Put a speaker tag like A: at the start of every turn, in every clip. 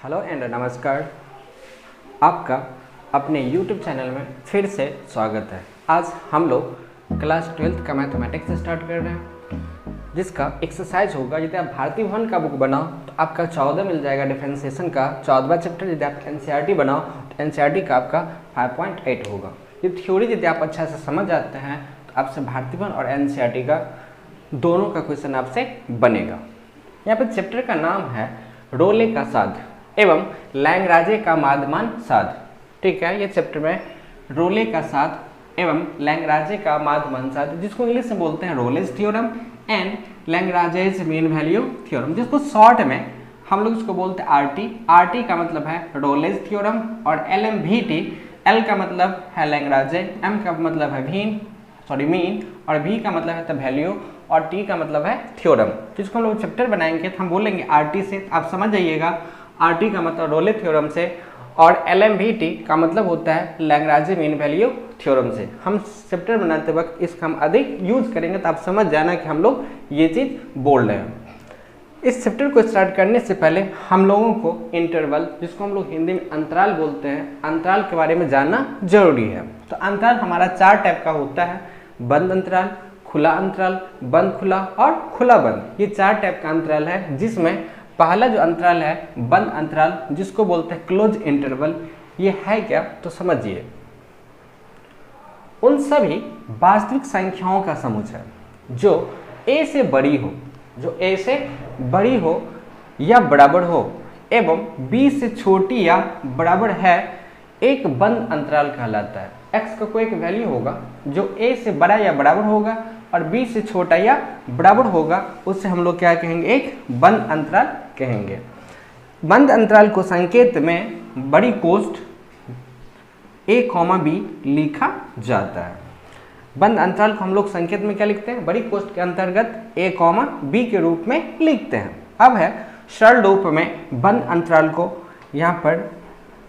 A: Hello and नमस्कार। आपका अपने YouTube चैनल में फिर से स्वागत है। आज हम लोग क्लास 12th का मैथमेटिक्स स्टार्ट कर रहे हैं, जिसका एक्सरसाइज होगा। यदि आप भारतीय भवन का बुक बनाओ तो आपका 14 मिल जाएगा, डिफरेंशिएशन का 14वां चैप्टर। यदि आप NCERT बनाओ तो NCERT का आपका 5.8 होगा। ये थ्योरी यदि आप अच्छा से समझ जाते हैं तो आपसे भारतीय भवन और NCERT का दोनों का क्वेश्चन आपसे बनेगा। यहाँ पर चैप्टर का नाम है रोले का साध एवं लैंग्राजे का माध्यमान साध। ठीक है, ये चैप्टर में रोले का साध एवं लैंग्राजे का माध्यमान साध, जिसको इंग्लिश में बोलते हैं Rolle's theorem and Lagrange's mean value theorem, जिसको शॉर्ट में हम लोग इसको बोलते हैं आरटी। आरटी का मतलब है रोलेज थ्योरम और LMVT, एल का मतलब है लैंग्राजे, एम का मतलब है मीन और भी का मतलब है वैल्यू और टी का मतलब है थ्योरम। जिसको हम लोग चैप्टर बनाएंगे तो हम बोलेंगे आरटी से। आप समझ जाइएगा, आरटी का मतलब रोले थ्योरम से और LMVT का मतलब होता है लैंग्राजे मीन वैल्यू थ्योरम से। हम चैप्टर बनाते वक्त इसका हम अधिक यूज करेंगे तो आप समझ जाना कि हम लोग ये चीज बोल रहे हैं। इस चैप्टर को स्टार्ट करने से पहले हम लोगों को इंटरवल, जिसको हम लोग हिंदी में अंतराल बोलते हैं, अंतराल के बारे में जानना जरूरी है। तो अंतराल हमारा 4 टाइप का होता है: बंद अंतराल, खुला अंतराल, बंद खुला और खुला बंद। ये 4 टाइप का अंतराल है, जिसमें पहला जो अंतराल है बंद अंतराल, जिसको बोलते हैं क्लोज इंटरवल। ये है क्या तो समझिए, उन सभी वास्तविक संख्याओं का समुच्चय जो a से बड़ी हो, या बराबर हो एवं b से छोटी या बराबर है, एक बंद अंतराल कहलाता है। x का कोई एक वैल्यू होगा जो a से बड़ा या बराबर होगा और b से छोटा या बराबर होगा, उससे हम लोग क्या कहेंगे? एक बंद अंतराल कहेंगे। बंद अंतराल को संकेत में बड़ी कोष्ठ a, b लिखा जाता है। बंद अंतराल को हम लोग संकेत में क्या लिखते हैं? बड़ी कोष्ठ के अंतर्गत a, b के रूप में लिखते हैं। अब है सरल रूप में बंद अंतराल को, यहाँ पर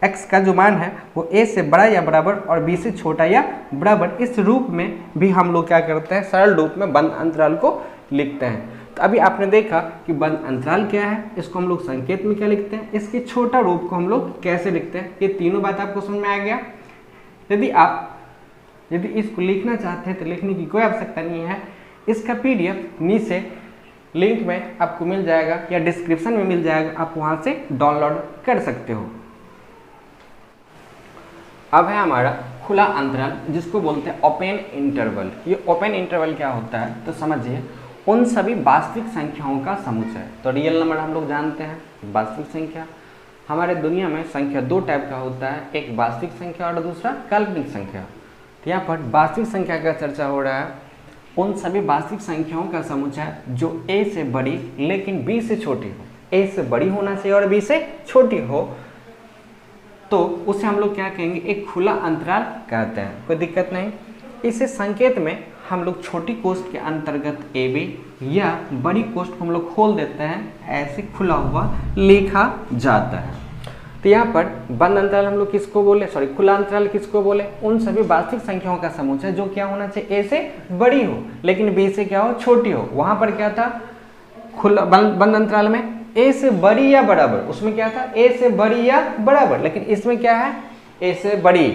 A: x का जो मान है वो a से बड़ा या बराबर और b से छोटा या बराबर, इस रूप में भी हम लोग क्या करते हैं? सरल रूप में बंद अंतराल को लिखते हैं। तो अभी आपने देखा कि बंद अंतराल क्या है, इसको हम लोग संकेत में क्या लिखते हैं, इसके छोटा रूप को हम लोग कैसे लिखते हैं। ये तीनों बात आपको समझ में आ गया। यदि इसको लिखना चाहते हैं तो लिखने की कोई आवश्यकता नहीं है। इसका PDF नीचे लिंक में आपको मिल जाएगा या डिस्क्रिप्शन में मिल जाएगा, आप वहां से डाउनलोड कर सकते हो। अब है हमारा खुला अंतराल, जिसको बोलते हैं ओपन इंटरवल। ये ओपन इंटरवल क्या होता है तो समझिए, उन सभी वास्तविक संख्याओं का समुच्चय। तो रियल नंबर हम लोग जानते हैं, वास्तविक संख्या। हमारे दुनिया में संख्या 2 टाइप का होता है, एक वास्तविक संख्या और दूसरा काल्पनिक संख्या। तो यहाँ पर वास्तविक संख्या का चर्चा हो रहा है, उन सभी वास्तविक संख्याओं का समुच्चय जो a से बड़ी लेकिन b से छोटी हो। a से बड़ी होना चाहिए और b से छोटी हो, तो उसे हम लोग क्या कहेंगे? एक खुला अंतराल कहते हैं। कोई दिक्कत नहीं। इसे संकेत में हम लोग छोटी कोष्ठ के अंतर्गत AB या बड़ी कोष्ठ को हम लोग खोल देते हैं, ऐसे खुला हुआ लिखा जाता है। तो यहाँ पर बंद अंतराल हम लोग किसको बोले, खुला अंतराल किसको बोले? उन सभी वास्तविक संख्याओं का समुच्चय जो क्या होना चाहिए? A से बड़ी हो लेकिन B से क्या हो? छोटी हो। वहां पर क्या था? खुला बंद अंतराल में a से बड़ी या बराबर, उसमें क्या था? a से बड़ी या बराबर। लेकिन इसमें क्या है? a से बड़ी,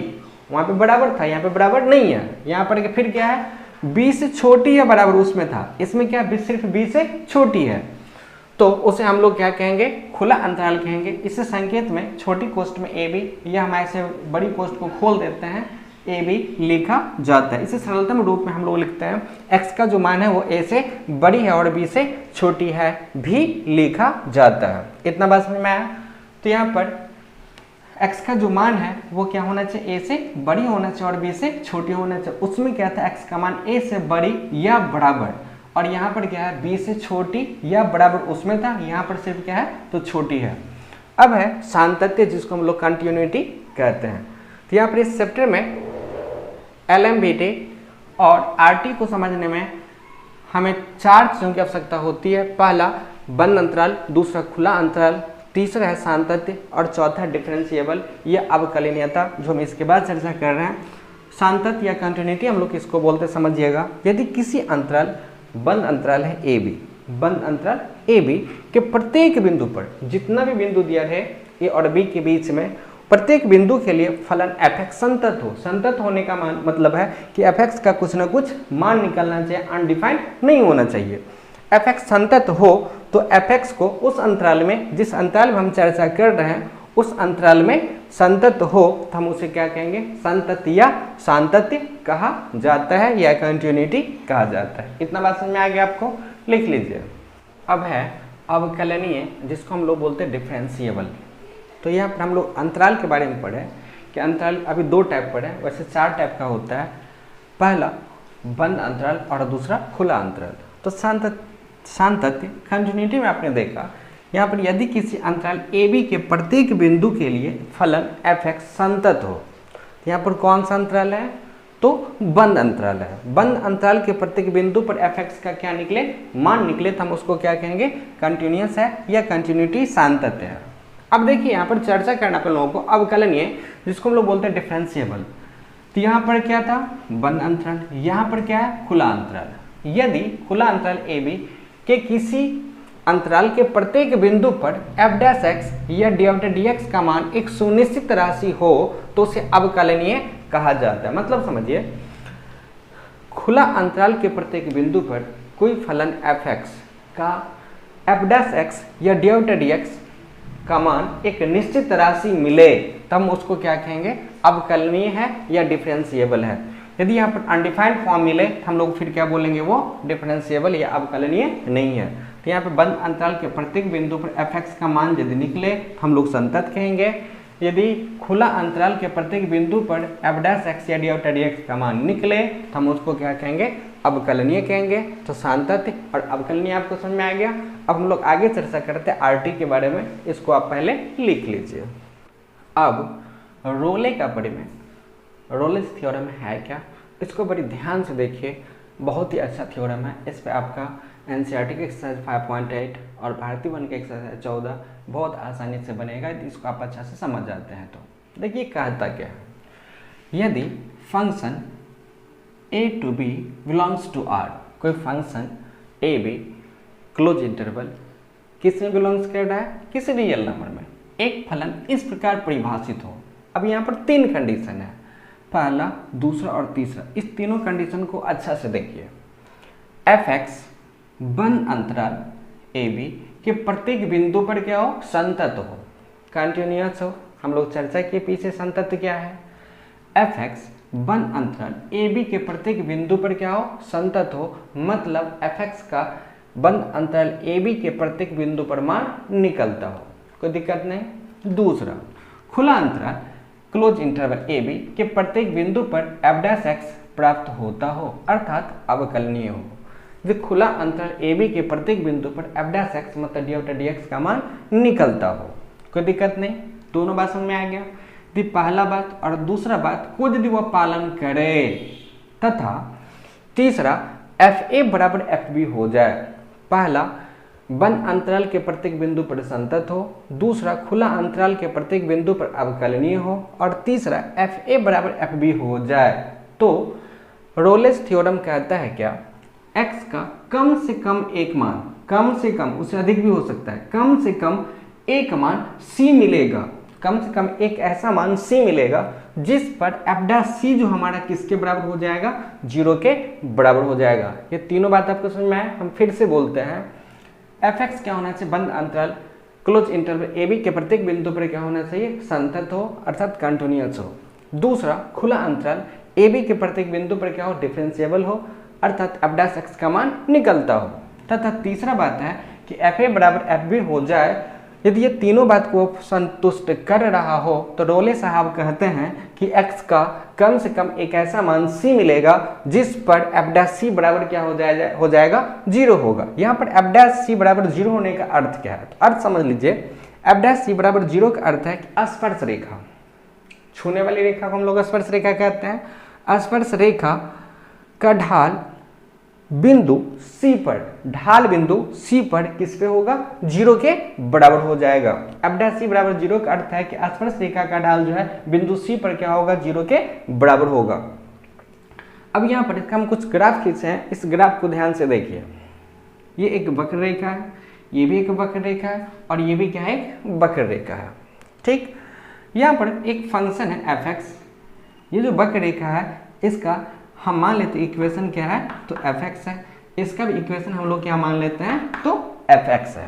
A: वहां पे बराबर था, यहाँ पे बराबर नहीं है। यहाँ पर फिर क्या है? b से छोटी या बराबर, उसमें था। इसमें क्या? सिर्फ b से छोटी है, तो उसे हम लोग क्या कहेंगे? खुला अंतराल कहेंगे। इससे संकेत में छोटी कोष्ठ में AB या हम ऐसे बड़ी कोष्ठ को खोल देते हैं, AB लिखा जाता है। इसे सरलतम रूप में हम लोग लिखते हैं, x का जो मान है वो a से बड़ी है और b से छोटी है, भी लिखा जाता है। इतना बात समझ में आया? तो यहाँ पर x का जो मान है वो क्या होना चाहिए? a से बड़ी होना चाहिए और b से छोटी होना चाहिए। उसमें क्या था? x का मान a से बड़ी या बराबर, और यहाँ पर क्या है? b से छोटी या बराबर उसमें था, यहाँ पर सिर्फ क्या है? तो छोटी है। अब है सातत्य, जिसको हम लोग कंटिन्यूटी कहते हैं। तो यहाँ पर इस चैप्टर में LMVT और RT को समझने में हमें 4 चीज़ों की आवश्यकता होती है। पहला बंद अंतराल, दूसरा खुला अंतराल, तीसरा है सातत्य और चौथा डिफरेंशिएबल या अवकलनीयता, जो हम इसके बाद चर्चा कर रहे हैं। सातत्य या कंटिन्यूटी हम लोग किसको बोलते हैं समझिएगा। यदि किसी अंतराल, बंद अंतराल है AB, बंद अंतराल AB के प्रत्येक बिंदु पर जितना भी बिंदु दिया है ए और बी के बीच में प्रत्येक बिंदु के लिए फलन fx संतत हो। संतत होने का मतलब है कि fx का कुछ ना कुछ मान निकलना चाहिए, अनडिफाइंड नहीं होना चाहिए। fx संतत हो तो fx को उस अंतराल में, जिस अंतराल में हम चर्चा कर रहे हैं उस अंतराल में संतत हो तो हम उसे क्या कहेंगे, संतत या सांतत्य कहा जाता है या कंटिन्यूटी कहा जाता है। इतना बात समझ में आ गया आपको, लिख लीजिए। अब है अवकलनीय, जिसको हम लोग बोलते हैं डिफरेंशिएबल। तो यहाँ पर हम लोग अंतराल के बारे में पढ़े कि अंतराल अभी 2 टाइप पढ़े, वैसे 4 टाइप का होता है। पहला बंद अंतराल और दूसरा खुला अंतराल। तो सांतत्य कंटिन्यूटी में आपने देखा यहाँ पर यदि किसी अंतराल ए बी के प्रत्येक बिंदु के लिए फलन fx संतत हो, तो यहाँ पर कौन सा अंतराल है, तो बंद अंतराल है। बंद अंतराल के प्रत्येक बिंदु पर fx का क्या निकले, मान निकले, तो हम उसको क्या कहेंगे, कंटिन्यूअस है या कंटिन्यूटी सांतत्य है। अब देखिए यहाँ पर चर्चा करना अपन लोगों को अवकलनीय, जिसको हम लोग बोलते हैं डिफरेंशिएबल। तो यहाँ पर क्या था, बंद अंतराल, यहाँ पर क्या है, खुला अंतराल। यदि खुला अंतराल ए बी के किसी अंतराल के प्रत्येक बिंदु पर f' या dx का मान एक सुनिश्चित राशि हो तो उसे अवकलनीय कहा जाता है। मतलब समझिए, खुला अंतराल के प्रत्येक बिंदु पर कोई फलन fx का f' या dx का मान एक निश्चित राशि मिले तब हम उसको क्या कहेंगे, अवकलनीय है या डिफरेंशिएबल है। यदि यहाँ पर अनडिफाइंड फॉर्म मिले तो हम लोग फिर क्या बोलेंगे, वो डिफरेंशिएबल या अवकलनीय नहीं है। तो यहाँ पे बंद अंतराल के प्रत्येक बिंदु पर fx का मान यदि निकले तो हम लोग संतत कहेंगे। यदि खुला अंतराल के प्रत्येक बिंदु पर f' या dx का मान निकले तो हम उसको क्या कहेंगे, अवकलनीय कहेंगे। तो सांतत्य और अवकलनीय आपको समझ में आ गया। अब हम लोग आगे चर्चा करते हैं RT के बारे में, इसको आप पहले लिख लीजिए। अब रोले का परिमेय, रोलेस थ्योरम है क्या, इसको बड़ी ध्यान से देखिए, बहुत ही अच्छा थ्योरम है। इस पे आपका NCERT के एक्सरसाइज 5.8 और भारतीय वन के एक्सरसाइज 14 बहुत आसानी से बनेगा यदि इसको आप अच्छा से समझ जाते हैं। तो देखिए कहता क्या है, यदि function a to b belongs to R, कोई function a b close interval किस में बिलोंग्स कर रहा है, किसी रियल नंबर में, एक फलन इस प्रकार परिभाषित हो। अब यहाँ पर 3 कंडीशन है, पहला, दूसरा और तीसरा। इस तीनों कंडीशन को अच्छा से देखिए। fx बंद अंतराल ए बी के प्रत्येक बिंदु पर क्या हो, संतत हो, कंटिन्यूअस हो। हम लोग चर्चा किए पीछे संतत क्या है। fx बंद अंतराल ए बी के प्रत्येक बिंदु पर क्या हो, संतत हो, मतलब fx का बंद अंतराल ए बी के प्रत्येक बिंदु पर मान निकलता हो, कोई दिक्कत नहीं। दूसरा, खुला अंतराल क्लोज इंटरवल ए बी के प्रत्येक बिंदु पर f' प्राप्त होता हो, अर्थात अवकलनीय हो। जो खुला अंतराल ए बी के प्रत्येक बिंदु पर f' मतलब dx का मान निकलता हो, कोई दिक्कत नहीं। दोनों बात समझ में आ गया। यदि पहला बात और दूसरा बात को यदि वह पालन करे तथा तीसरा fa बराबर fb हो जाए, पहला बंद अंतराल के प्रत्येक बिंदु पर संतत हो, दूसरा खुला अंतराल के प्रत्येक बिंदु पर अवकलनीय हो और तीसरा fa बराबर fb हो जाए, तो रोलेस थ्योरम कहता है क्या, x का कम से कम एक मान, कम से कम, उससे अधिक भी हो सकता है, कम से कम एक मान c मिलेगा, कम से कम एक ऐसा मान c मिलेगा जिस पर f' जो हमारा किसके बराबर हो जाएगा, 0 के बराबर हो जाएगा। ये तीनों बात आपको समझ में आए। हम फिर से बोलते हैं, fx क्या होना चाहिए, बंद अंतराल क्लोज इंटरवल ए बी के प्रत्येक बिंदु पर क्या होना चाहिए, संतत हो अर्थात कंटिन्यूअस हो। दूसरा, खुला अंतराल ए बी के प्रत्येक बिंदु पर क्या हो, डिफरेंशिएबल हो अर्थात f' का मान निकलता हो। तथा तीसरा बात है कि fa बराबर fb हो जाए। यदि ये तीनों बात को संतुष्ट कर रहा हो तो रोले साहब कहते हैं कि x का कम से कम एक ऐसा मान c मिलेगा जिस पर f' बराबर क्या हो जाएगा 0 होगा। यहाँ पर f' बराबर 0 होने का अर्थ क्या है, तो अर्थ समझ लीजिए। f' बराबर 0 का अर्थ है कि स्पर्श रेखा, छूने वाली रेखा को हम लोग स्पर्श रेखा कहते हैं। स्पर्श रेखा का ढाल बिंदु C पर, ढाल बिंदु C पर किस पे होगा, 0 के बराबर हो जाएगा। f' बराबर 0 का अर्थ है कि स्पर्श रेखा का ढाल जो है बिंदु C पर क्या होगा, 0 के बराबर होगा। अब यहाँ पर हम कुछ ग्राफ खींचे हैं, इस ग्राफ को ध्यान से देखिए। ये एक वक्र रेखा है, ये भी एक वक्र रेखा है और ये भी क्या है, एक वक्र रेखा है। ठीक, यहाँ पर एक फंक्शन है एफ एक्स, ये जो वक्र रेखा है इसका हम मान लेते हैं इक्वेशन क्या है, तो एफ एक्स है, इसका भी इक्वेशन हम लोग क्या मान लेते हैं, तो एफ एक्स है।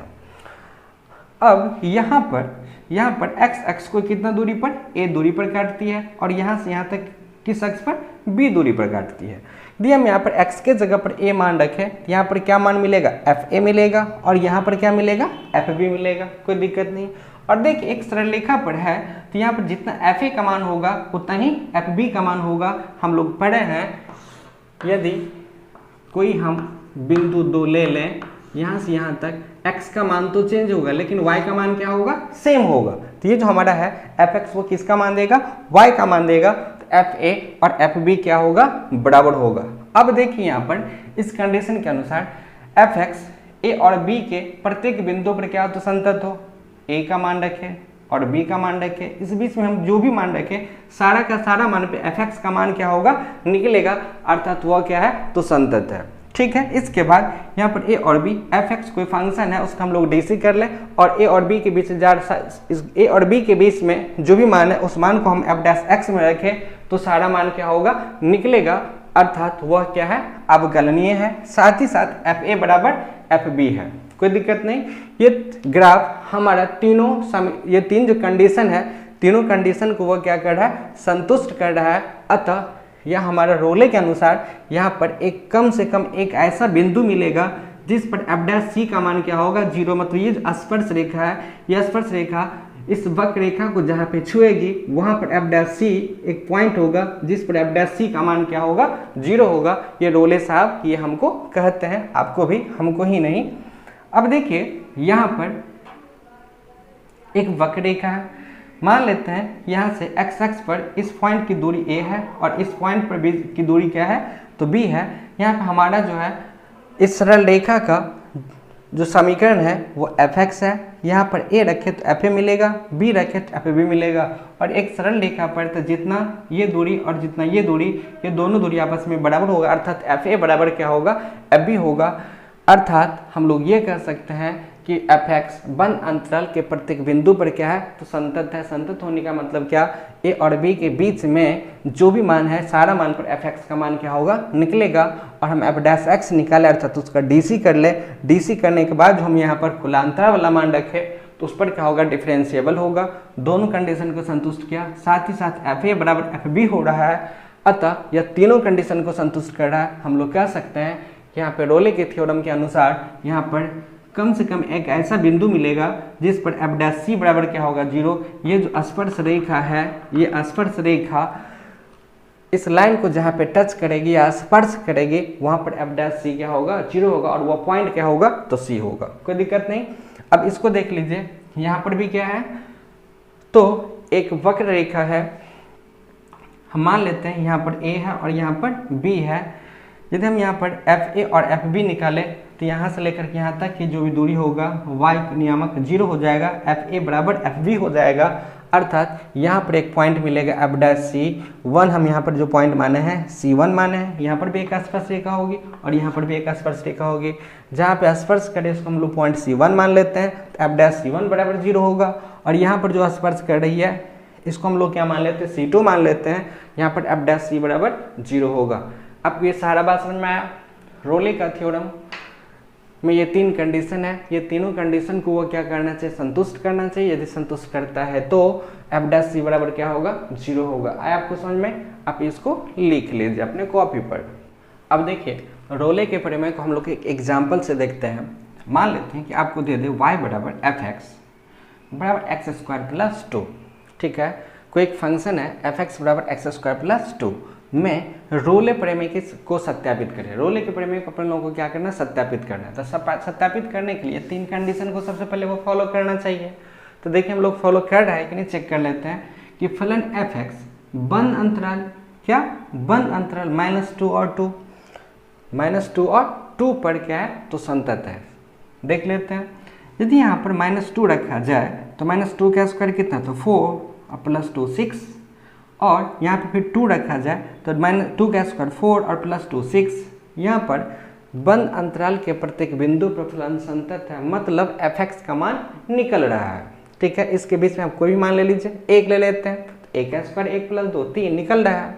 A: अब यहाँ पर एक्स एक्स को कितना दूरी पर, ए दूरी पर काटती है, और यहाँ से यहाँ तक किस अक्ष पर, बी दूरी पर काटती है। यदि हम यहाँ पर x के जगह पर a मान रखें तो यहाँ पर क्या मान मिलेगा, एफ ए मिलेगा, और यहाँ पर क्या मिलेगा, एफ बी मिलेगा, कोई दिक्कत नहीं। और देखिए एक सरल रेखा पर है तो यहाँ पर जितना एफ ए का मान होगा उतना ही एफ बी का मान होगा। हम लोग पढ़े हैं यदि कोई हम बिंदु 2 ले लें, यहाँ से यहाँ तक x का मान तो चेंज होगा लेकिन y का मान क्या होगा, सेम होगा। तो ये जो हमारा है एफ एक्स वो किसका मान देगा, y का मान देगा, तो एफ ए और एफ बी क्या होगा, बराबर होगा। अब देखिए यहाँ पर इस कंडीशन के अनुसार एफ एक्स ए और बी के प्रत्येक बिंदु पर क्या हो, तो संतत हो, ए का मान रखें और बी का मान रखें, इस बीच में हम जो भी मान रखें सारा का सारा मान पे एफ एक्स का मान क्या होगा, निकलेगा, अर्थात वह क्या है, तो संतत है। ठीक है, इसके बाद यहाँ पर ए और बी, एफ एक्स कोई फंक्शन है उसका हम लोग डीसी कर लें, और ए और बी के बीच ए और बी के बीच में जो भी मान है उस मान को हम एफ डैश एक्स में रखें तो सारा मान क्या होगा, निकलेगा, अर्थात वह क्या है, अवकलनीय है। साथ ही साथ एफ ए बराबर एफ बी है, कोई दिक्कत नहीं। ये ग्राफ हमारा ये तीन जो कंडीशन है, तीनों कंडीशन को वह क्या कर रहा है, संतुष्ट कर रहा है। अतः यह हमारा रोले के अनुसार यहाँ पर एक कम से कम एक ऐसा बिंदु मिलेगा जिस पर एफ डैश सी का मान क्या होगा, 0। मतलब ये जो स्पर्श रेखा है, यह स्पर्श रेखा इस वक्र रेखा को जहाँ पे छुएगी वहाँ पर एफ डैश सी एक पॉइंट होगा जिस पर एफ डैश सी का मान क्या होगा, 0 होगा। ये रोले साहब ये हमको कहते हैं, आपको भी, हमको ही नहीं। अब देखिए यहाँ पर एक वक्र रेखा है, मान लेते हैं यहाँ से x एक्स पर इस पॉइंट की दूरी a है और इस पॉइंट पर b की दूरी क्या है, तो b है। यहाँ पर हमारा जो है इस सरल रेखा का जो समीकरण है वो एफ एक्स है, यहाँ पर a रखे तो एफ ए मिलेगा, b रखे तो एफ बी मिलेगा। और एक सरल रेखा पर तो जितना ये दूरी और जितना ये दूरी, ये दोनों दूरी आपस में बराबर होगा, अर्थात एफ ए बराबर क्या होगा, एफ बी होगा। अर्थात हम लोग ये कह सकते हैं कि एफ एक्स बंद अंतराल के प्रत्येक बिंदु पर क्या है, तो संतत है। संतत होने का मतलब क्या, ए और बी के बीच में जो भी मान है सारा मान पर एफ एक्स का मान क्या होगा, निकलेगा। और हम एफ डैश एक्स निकाले अर्थात उसका डीसी कर ले। डीसी करने के बाद जो हम यहाँ पर खुला अंतराल वाला मान रखे तो उस पर क्या होगा, डिफरेंशिएबल होगा। दोनों कंडीशन को संतुष्ट किया, साथ ही साथ एफ ए बराबर एफ बी हो रहा है। अतः यह तीनों कंडीशन को संतुष्ट कर रहा है। हम लोग कह सकते हैं यहाँ पे रोले के थ्योरम के अनुसार यहाँ पर कम से कम एक ऐसा बिंदु मिलेगा जिस पर एफ डैश सी बराबर क्या होगा, 0। ये जो स्पर्श रेखा है, ये स्पर्श रेखा इस लाइन को जहाँ पे टच करेगी या स्पर्श करेगी वहाँ पर एफ डैश सी क्या होगा, 0 होगा, और वह पॉइंट क्या होगा, तो सी होगा, कोई दिक्कत नहीं। अब इसको देख लीजिए, यहाँ पर भी क्या है, तो एक वक्र रेखा है, हम मान लेते हैं यहाँ पर ए है और यहाँ पर बी है। यदि हम यहाँ पर एफ ए और एफ बी निकालें तो यहाँ से लेकर के यहाँ तक की जो भी दूरी होगा y नियामक 0 हो जाएगा, एफ ए बराबर एफ बी हो जाएगा। अर्थात यहाँ पर एक पॉइंट मिलेगा एफ डैश सी 1, हम यहाँ पर जो पॉइंट माने हैं C1 माने हैं। यहाँ पर भी एक स्पर्श रेखा होगी और यहाँ पर भी एक स्पर्श रेखा होगी। जहाँ पे स्पर्श करे उसको हम लोग पॉइंट C1 मान लेते हैं, तो एफ डैश C1 बराबर 0 होगा। और यहाँ पर जो स्पर्श कर रही है इसको हम लोग क्या मान लेते हैं, C2 मान लेते हैं। यहाँ पर एफ डैश सी बराबर 0 होगा। अब ये सारा बात समझ में आया। रोले का थ्योरम में ये तीन कंडीशन है, ये तीनों कंडीशन को वो क्या करना चाहिए, संतुष्ट करना चाहिए। यदि संतुष्ट करता है तो एफ डैश सी बराबर क्या होगा, 0 होगा। आया आपको समझ में? आप इसको लिख लीजिए अपने कॉपी पर। अब देखिए रोले के प्रमेय को हम लोग एक एग्जाम्पल से देखते हैं। मान लेते हैं कि आपको दे दे y बराबर एफ एक्स बराबर एक्स स्क्वायर प्लस 2, ठीक है। कोई एक फंक्शन है एफ एक्स बराबर एक्स स्क्वायर प्लस 2 में रोले प्रमेय को सत्यापित करें। रोले के प्रमेय को अपन लोगों को क्या करना है, सत्यापित करना है। तो सत्यापित करने के लिए तीन कंडीशन को सबसे पहले वो फॉलो करना चाहिए। तो देखिए हम लोग फॉलो कर रहे हैं कि नहीं, चेक कर लेते हैं कि फलन एफ एक्स बंद अंतराल क्या, बंद अंतराल -2 और 2, -2 और 2 पर क्या है, तो संतत है। देख लेते हैं। यदि यहाँ पर -2 रखा जाए तो -2 का स्क्वायर कितना, तो 4 और +2 6, और यहाँ पर फिर 2 रखा जाए तो -2 का स्क्वायर 4 और +2 6। यहाँ पर बंद अंतराल के प्रत्येक बिंदु पर फलन संतत है, मतलब एफ एक्स का मान निकल रहा है। ठीक है, इसके बीच में आप कोई भी मान ले लीजिए, 1 ले लेते हैं, तो 1² 1 + 2 3 निकल रहा है।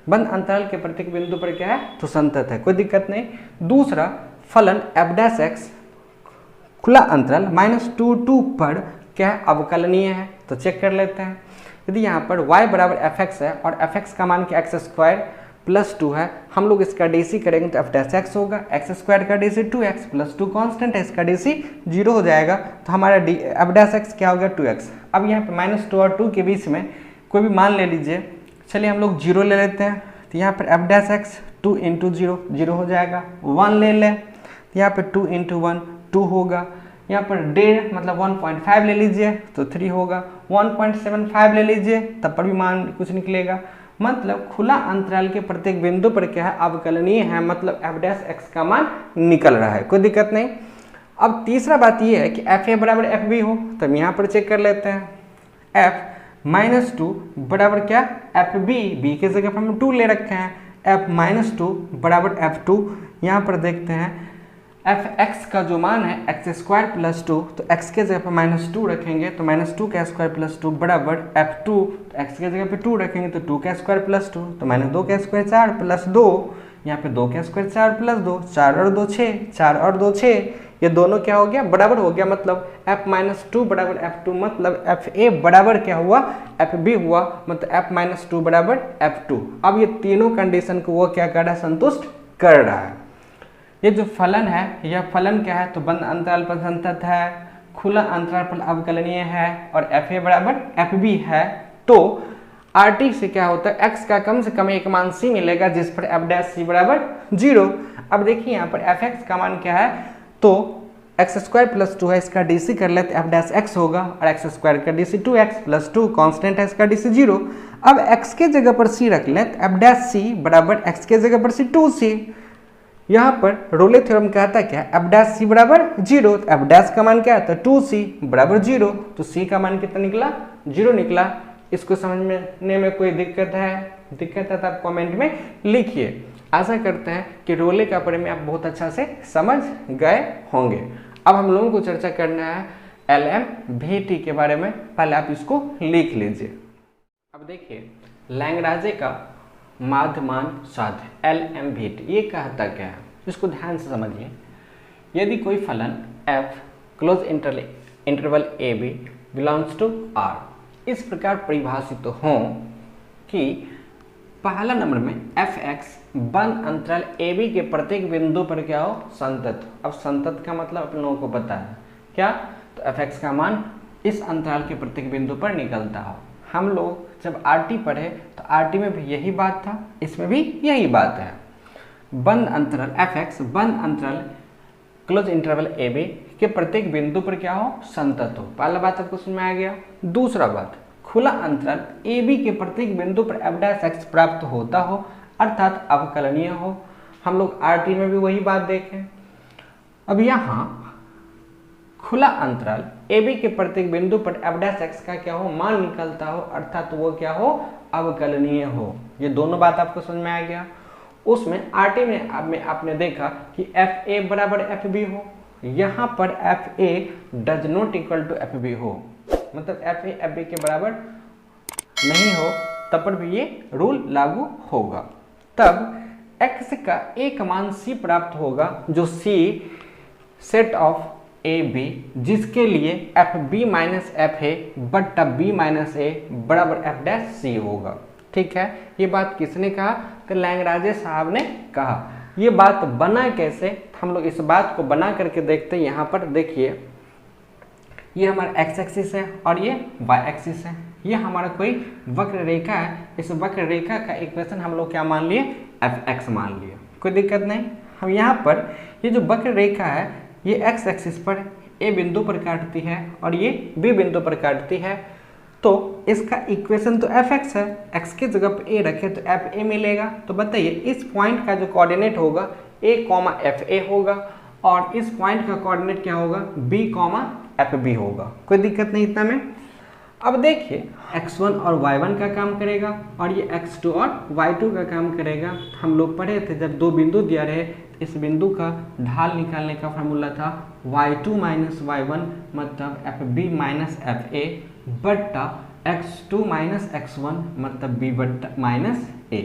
A: बंद अंतराल के प्रत्येक बिंदु पर क्या है, तो संतत है, कोई दिक्कत नहीं। दूसरा फलन f' खुला अंतराल -2 पर क्या है, अवकलनीय है, तो चेक कर लेते हैं। यदि यहाँ पर y बराबर fx है और fx का मान क्या x² + 2 है, हम लोग इसका DC करेंगे तो f' होगा, x² का DC 2x + 2 कांस्टेंट है, इसका DC 0 हो जाएगा, तो हमारा f' क्या हो गया 2x। अब यहाँ पे -2 और 2 के बीच में कोई भी मान ले लीजिए, चलिए हम लोग 0 ले लेते हैं, तो यहाँ पर f' 2 × 0 0 हो जाएगा। 1 ले लें, तो यहाँ पे 2 × 1 2 होगा। यहाँ पर 1.5 मतलब 1.5 ले लीजिए तो 3 होगा। 1.75 ले लीजिए तब पर भी मान कुछ निकलेगा। मतलब खुला अंतराल के प्रत्येक बिंदु पर क्या है, अवकलनीय है, मतलब f' का मान निकल रहा है, कोई दिक्कत नहीं। अब तीसरा बात यह है कि fa बराबर fb हो, तब यहाँ पर चेक कर लेते हैं। f -2 बराबर क्या, fb, b की जगह पर हम 2 ले रखे हैं, f -2 बराबर f2। यहाँ पर देखते हैं fx का जो मान है x² + 2, तो x के जगह पर -2 रखेंगे तो -2 का स्क्वायर + 2 बराबर f2, तो x के जगह पे 2 रखेंगे तो 2 का स्क्वायर + 2, तो -2 का स्क्वायर 4 + 2, यहाँ पे 2 का स्क्वायर 4 + 2, 4 और 2 6, 4 और 2 6, ये दोनों क्या हो गया, बराबर हो गया। मतलब f -2 बराबर f2, मतलब fa बराबर क्या हुआ, fb हुआ, मतलब f -2 बराबर f2। अब ये तीनों कंडीशन को वो क्या कर रहा है, संतुष्ट कर रहा है। ये जो फलन है, यह फलन क्या है, तो बंद अंतराल पर संतत है, खुला अंतराल पर अवकलनीय है और fa बराबर fb है। तो RT से क्या होता है, x का कम से कम एक मान c मिलेगा जिस पर f' बराबर 0। अब देखिए यहाँ पर fx का मान क्या है, तो x² + 2 है, इसका DC कर लेते f' होगा, और x² का DC 2x + 2 कांस्टेंट है, इसका DC 0। अब x के जगह पर c रख लें तो f' बराबर x के जगह पर c 2c। यहाँ पर रोले थ्योरम कहता है क्या, f' बराबर 0, तो f' का मान क्या है, तो 2c बराबर 0, तो c का मान कितना निकला, 0 निकला। इसको समझने में कोई दिक्कत है तो आप कमेंट में लिखिए। आशा करते हैं कि रोले का प्रमेय आप बहुत अच्छा से समझ गए होंगे। अब हम लोगों को चर्चा करना है LMVT के बारे में, पहले आप इसको लिख लीजिए। अब देखिए लैंग्राजे का माध्यमान साध्य LMVT ये कहता क्या है, इसको ध्यान से समझिए। यदि कोई फलन f close interval AB belongs to R इस प्रकार परिभाषित हो कि पहला नंबर में fx बंद अंतराल AB के प्रत्येक बिंदु पर क्या हो, संतत। अब संतत का मतलब आप लोगों को पता है क्या, तो fx का मान इस अंतराल के प्रत्येक बिंदु पर निकलता हो। हम लोग जब RT पढ़े तो RT में भी यही बात था, इसमें भी यही बात है। बंद अंतराल fx बंद अंतराल क्लोज इंटरवल AB के प्रत्येक बिंदु पर क्या हो, संतत हो। पहला बात आपको समझ में आ गया। दूसरा बात, खुला अंतराल AB के प्रत्येक बिंदु पर f' प्राप्त होता हो, अर्थात अवकलनीय हो। हम लोग RT में भी वही बात देखें। अब यहाँ खुला अंतराल AB के प्रत्येक बिंदु पर f' का क्या हो, मान निकलता हो, अर्थात वो क्या हो, अवकलनीय हो। ये दोनों बात आपको समझ में आ गया। उसमें RT में आपने देखा कि FA बराबर FB हो, यहाँ पर FA does not equal to FB हो, मतलब FA FB के बराबर नहीं हो, तब पर भी ये रूल लागू होगा। तब x का एक मान c प्राप्त होगा, जो c सेट ऑफ AB जिसके लिए FB - FA बट्टा B - A बराबर f' होगा। ठीक है, ये बात किसने कहा, तो लैंग्राजे साहब ने कहा। ये बात बना कैसे, हम लोग इस बात को बना करके देखते हैं। यहाँ पर देखिए, ये हमारा x एक्सिस है और ये y एक्सिस है। ये हमारा कोई वक्र रेखा है, इस वक्र रेखा का इक्वेशन हम लोग क्या मान लिए, fx मान लिए, कोई दिक्कत नहीं। हम यहाँ पर ये जो वक्र रेखा है ये x एक्सिस पर a बिंदु पर काटती है और ये b बिंदु पर काटती है, तो इसका इक्वेशन तो fx है, x के जगह पर a रखे तो fa मिलेगा। तो बताइए इस पॉइंट का जो कोऑर्डिनेट होगा a, fa होगा, और इस पॉइंट का कोऑर्डिनेट क्या होगा, b, fb होगा। कोई दिक्कत नहीं इतना में। अब देखिए x1 और y1 का काम करेगा और ये x2 और y2 का काम करेगा। हम लोग पढ़े थे जब दो बिंदु दिया रहे, इस बिंदु का ढाल निकालने का फार्मूला था y2 माइनस y1 मतलब fb माइनस fa बट्टा x2 माइनस x1 मतलब b बट्टा माइनस a।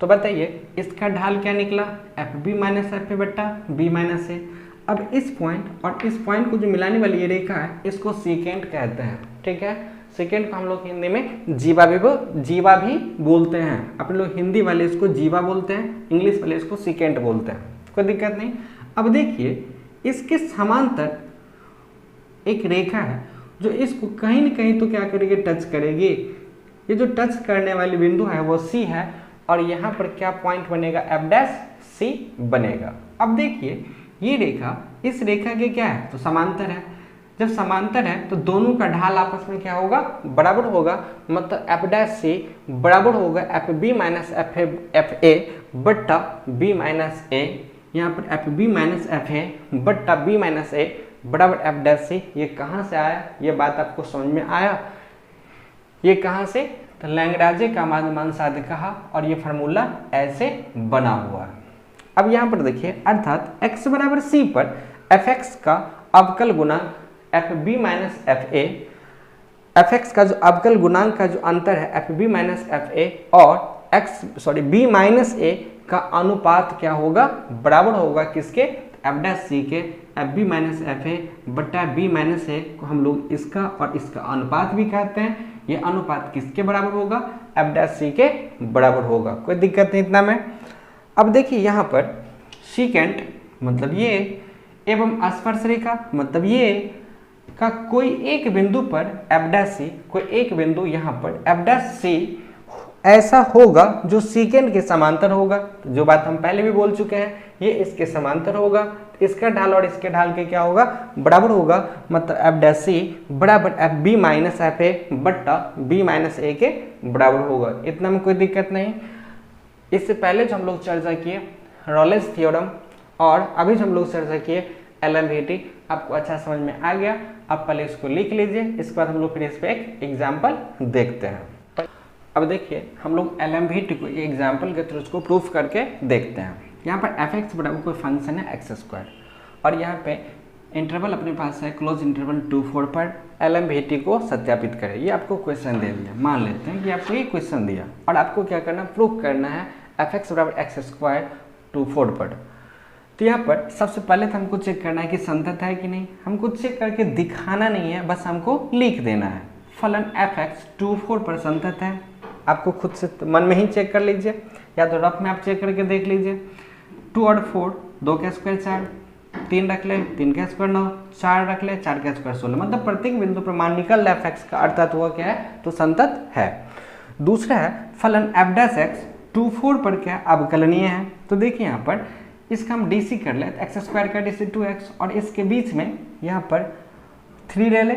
A: तो बताइए इसका ढाल क्या निकला, fb माइनस fa बट्टा b माइनस a। अब इस पॉइंट और इस पॉइंट को जो मिलाने वाली ये रेखा है इसको सेकेंड कहते हैं, ठीक है। सेकेंड को हम लोग हिंदी में जीवा भी बोलते हैं। अपने लोग हिंदी वाले इसको जीवा बोलते हैं, इंग्लिश वाले इसको सेकेंड बोलते हैं, कोई दिक्कत नहीं। अब देखिए इसके समांतर एक रेखा है जो इसको कहीं न कहीं तो क्या करेगी, टच करेगी। ये जो टच करने वाली बिंदु है वो सी है और यहाँ पर क्या पॉइंट बनेगा, एफ डैश सी बनेगा। अब देखिए ये रेखा इस रेखा के क्या है, तो समांतर है। जब समांतर है तो दोनों का ढाल आपस में क्या होगा, बराबर होगा। मतलब एफ डैश सी बराबर होगा F B minus F A बट्टा बी माइनस ए। यहाँ पर F B minus F A बट्टा बी माइनस ए बराबर एफ डैश सी। ये कहाँ से आया, ये बात आपको समझ में आया, ये कहाँ से, तो लैंग्राजे का मान साध कहा और ये फार्मूला ऐसे बना हुआ है। अब यहाँ पर देखिए अर्थात x बराबर c पर fx का अवकल गुणांक fb माइनस fa, fx का जो अवकल गुणांक का जो अंतर है fb माइनस fa और b माइनस a का अनुपात क्या होगा, बराबर होगा किसके, f डैश c के fb माइनस fa बट्टा b माइनस a को हम लोग इसका और इसका अनुपात भी कहते हैं। ये अनुपात किसके बराबर होगा, f डैश c के बराबर होगा, कोई दिक्कत नहीं इतना में। अब देखिए यहाँ पर सीकेंट मतलब ये एवं स्पर्श रेखा मतलब ये का कोई एक बिंदु पर एफ डैश सी, कोई एक बिंदु यहाँ पर एफ डैश सी ऐसा होगा जो सीकेंट के समांतर होगा। जो बात हम पहले भी बोल चुके हैं, ये इसके समांतर होगा, इसका ढाल और इसके ढाल के क्या होगा, बराबर होगा। मतलब एफ डैश सी बराबर F B minus F A बट्टा बी माइनस ए के बराबर होगा। इतना में कोई दिक्कत नहीं। इससे पहले जो हम लोग चर्चा किए रॉलेस थ्योरम और अभी जो हम लोग चर्चा किए एलएमवीटी, आपको अच्छा समझ में आ गया। आप पहले इसको लिख लीजिए, इसके बाद हम लोग फिर इस पर एक एग्जाम्पल देखते हैं। अब देखिए हम लोग एलएमवीटी को एग्जाम्पल के थ्रू उसको प्रूफ करके देखते हैं। यहाँ पर एफ एक्स बराबर कोई फंक्शन है एक्स स्क्वायर और यहाँ पे इंटरवल अपने पास है क्लोज इंटरवल 2-4 पर एलएमवीटी को सत्यापित करें। ये आपको क्वेश्चन दे दिया, मान लेते हैं कि आपको ये क्वेश्चन दिया और आपको क्या करना, प्रूफ करना है एफ एक्स बराबर एक्स स्क्वायर 2-4 पर। तो यहाँ पर सबसे पहले तो हमको चेक करना है कि संतत है कि नहीं। हमको चेक करके दिखाना नहीं है, बस हमको लिख देना है फलन एफ एक्स 2-4 पर संतत है। आपको खुद से मन में ही चेक कर लीजिए या तो रफ में आप चेक करके देख लीजिए। 2 और 4, 2 का स्क्वायर 4, 3 रख ले, 3 का स्क्वायर 9, 4 रख ले, 4 का स्क्वायर 16। मतलब प्रत्येक बिंदु पर मान निकल रहा है एफ एक्स का, अर्थात हुआ क्या है, तो संतत है। दूसरा है फलन एफ डैश एक्स 2-4 पर क्या अवकलनीय है। तो देखिए यहाँ पर इसका हम डीसी कर ले, एक्स स्क्वायर का डीसी 2x और इसके बीच में यहाँ पर 3 ले ले,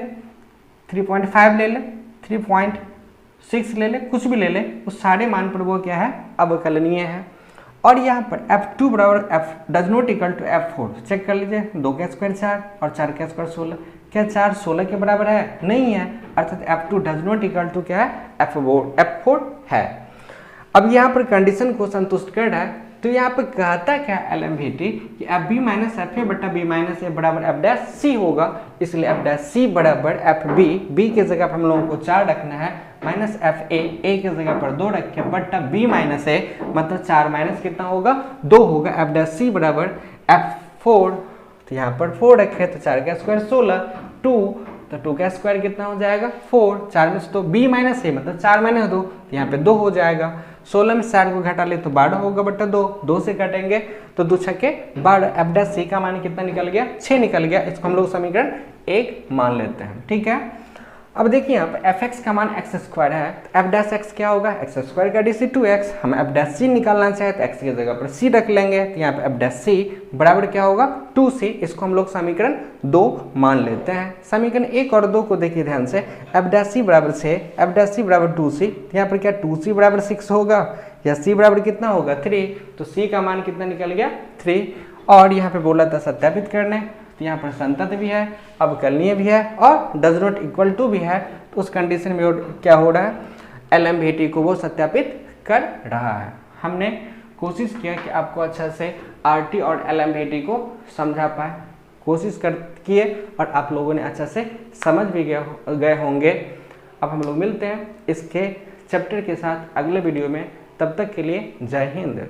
A: 3.5 ले ले, 3.6 ले ले, कुछ भी ले ले, उस सारे मान पर वो क्या है, अवकलनीय है। और यहाँ पर f2 बराबर f does not equal to f4 check कर लीजिए। 2 का स्क्वायर 4 और 4 का स्क्वायर 16, क्या 4 16 के बराबर है, नहीं है, अर्थात f2 does not equal to क्या है, f4 है। अब यहाँ पर कंडीशन को संतुष्ट कर रहा है, तो यहाँ पर कहता क्या एलएमवीटी कि F B minus F A बटा बी माइनस ए बराबर एफ डैश सी होगा। इसलिए एफ डैश सी बराबर एफ बी, बी के जगह पर हम लोगों को 4 रखना है, माइनस एफ ए, ए के जगह पर 2 रखे बटा बी माइनस ए, मतलब 4 माइनस कितना होगा, 2 होगा। एफ डैश सी बराबर F4, तो यहाँ पर 4 रखे तो 4 का स्क्वायर 16, 2 तो 2 का स्क्वायर कितना हो जाएगा 4, 4 में से तो b माइनस ए मतलब 4 माइनस 2, तो यहाँ पे 2 हो जाएगा। 16 में 4 को घटा ले तो 12 होगा बटा 2, 2 से काटेंगे तो 2 छक्के 12। एफ डैश सी का मान कितना निकल गया, 6 निकल गया। इसको हम लोग समीकरण 1 मान लेते हैं, ठीक है। अब देखिए यहाँ पर एफ एक्स का मान एक्स स्क्वायर है, तो एफ डैश एक्स क्या होगा, एक्स स्क्वायर का डीसी 2x। हम एफ डैश सी निकालना चाहे तो एक्स की जगह पर सी रख लेंगे, तो यहाँ पे एफ डैश सी बराबर क्या होगा 2c। इसको हम लोग समीकरण 2 मान लेते हैं। समीकरण 1 और 2 को देखिए ध्यान से, एफ डैश सी बराबर 6, एफ डैश सी बराबर 2c, तो यहाँ पर क्या 2c बराबर 6 होगा या c बराबर कितना होगा 3, तो c का मान कितना निकल गया 3। और यहाँ पे बोला था सत्यापित करने, तो यहाँ पर संतत भी है, अवकलनीय भी है और डज नॉट इक्वल टू भी है। तो उस कंडीशन में क्या हो रहा है, LMVT को वो सत्यापित कर रहा है। हमने कोशिश किया कि आपको अच्छा से RT और LMVT को समझा पाए, कोशिश किए और आप लोगों ने अच्छा से समझ भी गए होंगे। अब हम लोग मिलते हैं इसके चैप्टर के साथ अगले वीडियो में, तब तक के लिए जय हिंद।